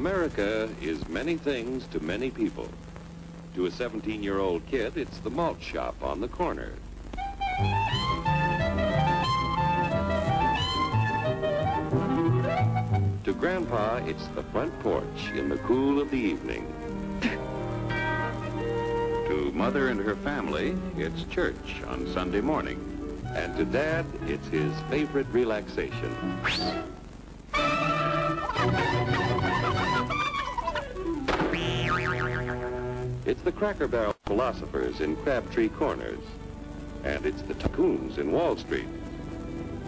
America is many things to many people. To a 17-year-old kid, it's the malt shop on the corner. To Grandpa, it's the front porch in the cool of the evening. To Mother and her family, it's church on Sunday morning. And to Dad, it's his favorite relaxation. It's the Cracker Barrel philosophers in Crabtree Corners. And it's the tycoons in Wall Street.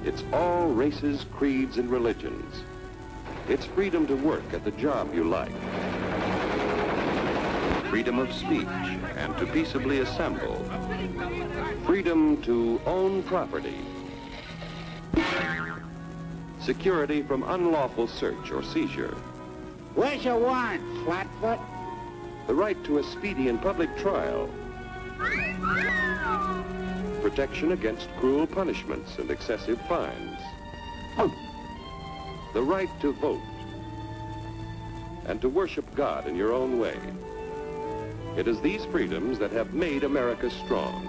It's all races, creeds, and religions. It's freedom to work at the job you like. Freedom of speech and to peaceably assemble. Freedom to own property. Security from unlawful search or seizure. Where's your warrant, Flatfoot? The right to a speedy and public trial. Protection against cruel punishments and excessive fines. The right to vote. And to worship God in your own way. It is these freedoms that have made America strong.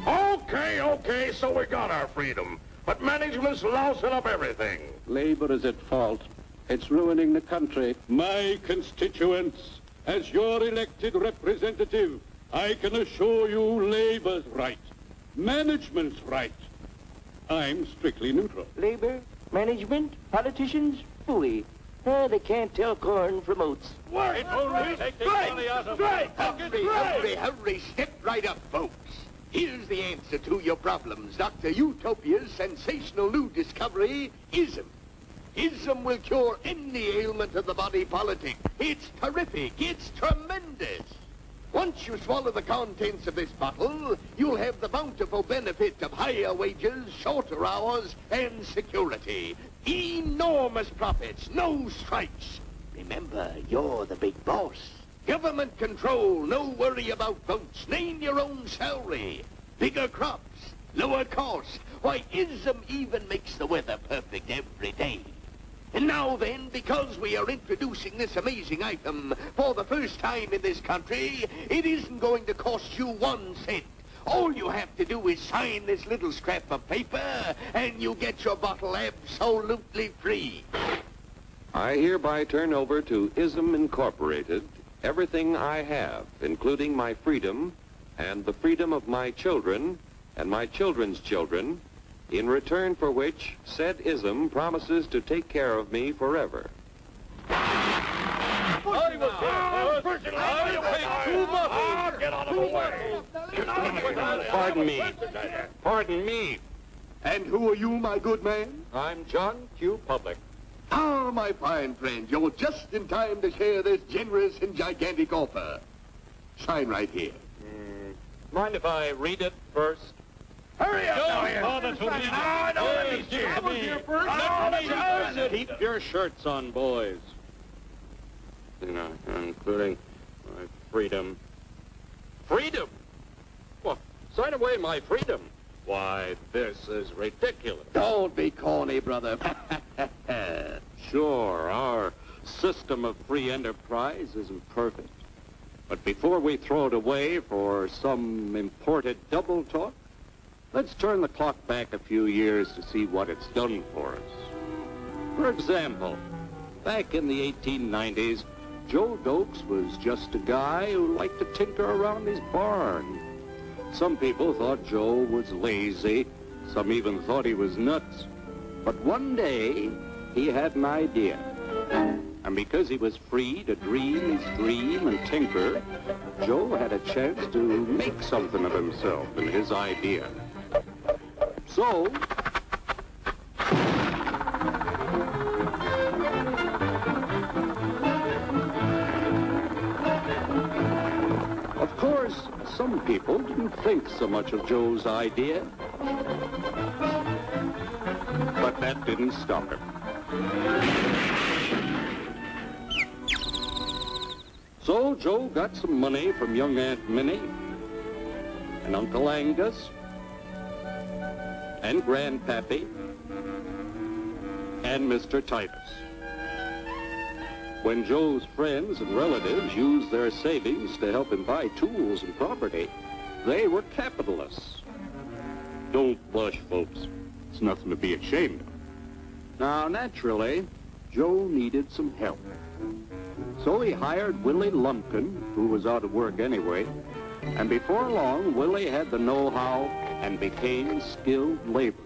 Okay, so we got our freedom. But management's lousing up everything. Labor is at fault. It's ruining the country. My constituents, as your elected representative, I can assure you Labor's right. Management's right. I'm strictly neutral. Labor, management, politicians, phooey. They can't tell corn from oats. Wait, take the money out of Hurry, step right up, folks. Here's the answer to your problems. Dr. Utopia's sensational new discovery, ISM. ISM will cure any ailment of the body politic. It's terrific. It's tremendous. Once you swallow the contents of this bottle, you'll have the bountiful benefit of higher wages, shorter hours, and security. Enormous profits, no strikes. Remember, you're the big boss. Government control, no worry about votes. Name your own salary. Bigger crops, lower costs. Why, ISM even makes the weather perfect every day. And now then, because we are introducing this amazing item for the first time in this country, it isn't going to cost you 1 cent. All you have to do is sign this little scrap of paper, and you get your bottle absolutely free. I hereby turn over to ISM Incorporated everything I have, including my freedom and the freedom of my children and my children's children, in return for which said ISM promises to take care of me forever. Get out of the way. Pardon me. And who are you, my good man? I'm John Q. Public. Ah, my fine friend, you're just in time to share this generous and gigantic offer. Sign right here. Mind if I read it first? Hurry up now here. Keep your shirts on, boys. Including my freedom. Freedom? Well, sign away my freedom. Why, this is ridiculous. Don't be corny, brother. Sure, our system of free enterprise isn't perfect. But before we throw it away for some imported double talk, let's turn the clock back a few years to see what it's done for us. For example, back in the 1890s, Joe Dokes was just a guy who liked to tinker around his barn. Some people thought Joe was lazy. Some even thought he was nuts. But one day, he had an idea. And because he was free to dream his dream and tinker, Joe had a chance to make something of himself and his idea. So, of course, some people didn't think so much of Joe's idea. But that didn't stop him. So Joe got some money from young Aunt Minnie and Uncle Angus and Grandpappy and Mr. Titus. When Joe's friends and relatives used their savings to help him buy tools and property, they were capitalists. Don't blush, folks. It's nothing to be ashamed of. Now, naturally, Joe needed some help. So he hired Willie Lumpkin, who was out of work anyway, and before long, Willie had the know-how and became skilled labor.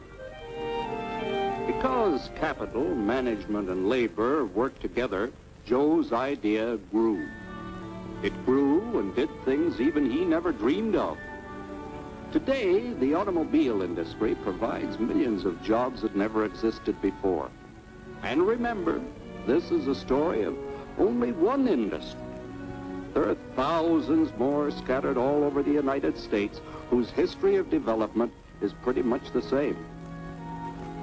Because capital, management, and labor worked together, Joe's idea grew. It grew and did things even he never dreamed of. Today, the automobile industry provides millions of jobs that never existed before. And remember, this is a story of only one industry. There are thousands more scattered all over the United States whose history of development is pretty much the same.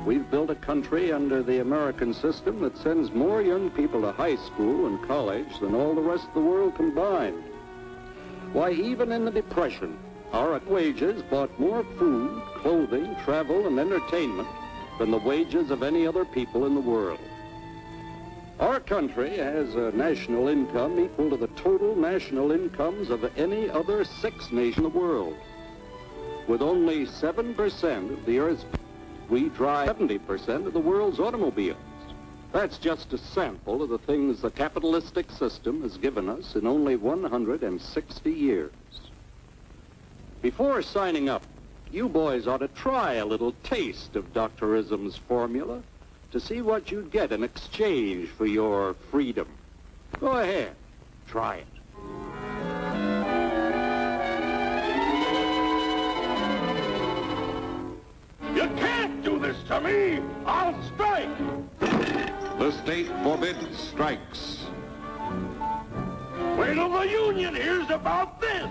We've built a country under the American system that sends more young people to high school and college than all the rest of the world combined. Why, even in the Depression, our wages bought more food, clothing, travel, and entertainment than the wages of any other people in the world. Our country has a national income equal to the total national incomes of any other 6 nations in the world. With only 7% of the Earth's, we drive 70% of the world's automobiles. That's just a sample of the things the capitalistic system has given us in only 160 years. Before signing up, you boys ought to try a little taste of Dr. Ism's formula to see what you'd get in exchange for your freedom. Go ahead, try it. You can't do this to me! I'll strike! The state forbids strikes. Wait till the union hears about this!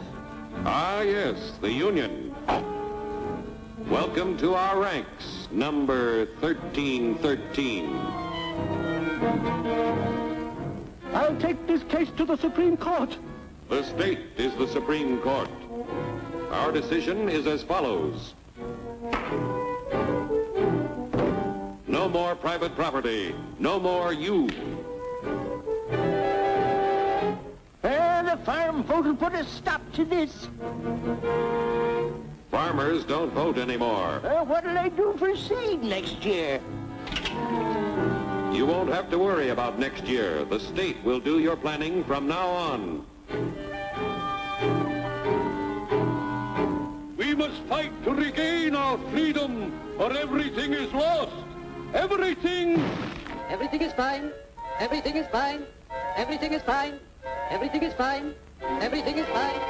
Ah, yes, the union. Welcome to our ranks, number 1313. I'll take this case to the Supreme Court. The state is the Supreme Court. Our decision is as follows. No more private property. No more you. The farm vote will put a stop to this. Farmers don't vote anymore. What'll they do for seed next year? You won't have to worry about next year. The state will do your planning from now on. We must fight to regain our freedom, or everything is lost. Everything! Everything is fine. Everything is fine. Everything is fine. Everything is fine. Everything is fine.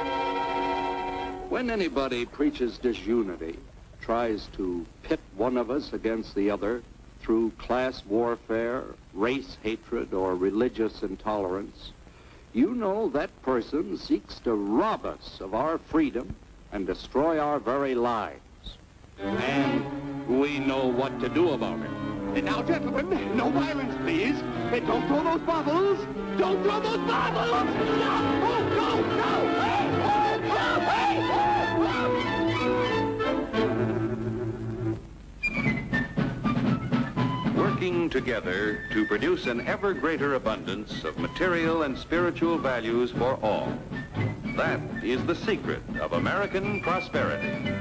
When anybody preaches disunity, tries to pit one of us against the other through class warfare, race hatred, or religious intolerance, you know that person seeks to rob us of our freedom and destroy our very lives. And we know what to do about it. And now, gentlemen, no violence, please. And don't throw those bottles. Don't throw those bottles! No! Oh, no! No! Hey! Oh, no! Hey! Working together to produce an ever greater abundance of material and spiritual values for all. That is the secret of American prosperity.